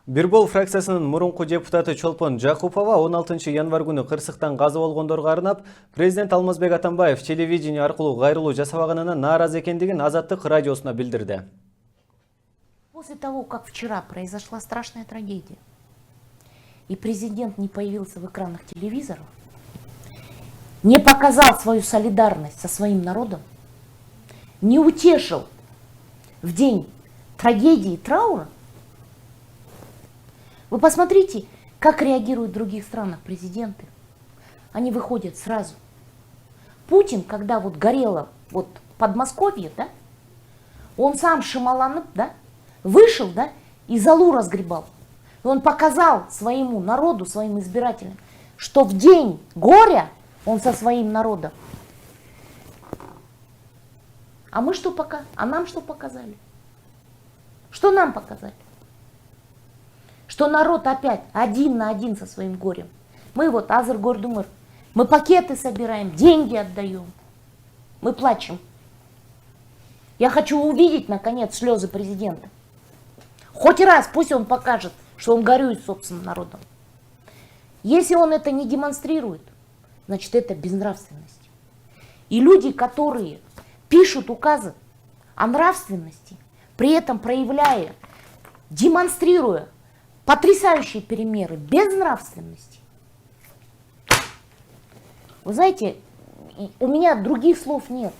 Бирбол фракциясынын мурунку депутаты Чолпон Жакупова 16 январь күнү кырсыктан каза болгондорго арнап, президент Алмазбек Атамбаев телевидение аркылуу кайрылуу жасабаганына нааразы экендигин Азаттык радиосуна билдирди. После того, как вчера произошла страшная трагедия, и президент не появился в экранах телевизоров, не показал свою солидарность со своим народом, не утешил в день трагедии и траура, вы посмотрите, как реагируют в других странах президенты. Они выходят сразу. Путин, когда вот горело вот Подмосковье, да, он сам Шималанып, да, вышел, да, и золу разгребал. И он показал своему народу, своим избирателям, что в день горя он со своим народом. А мы что пока? А нам что показали? Что нам показали? Что народ опять один на один со своим горем. Мы вот Азыр Гордумыр, мы пакеты собираем, деньги отдаем. Мы плачем. Я хочу увидеть, наконец, слезы президента. Хоть раз пусть он покажет, что он горюет собственным народом. Если он это не демонстрирует, значит это безнравственность. И люди, которые пишут указы о нравственности, при этом проявляя, демонстрируя потрясающие примеры безнравственности. Вы знаете, у меня других слов нет.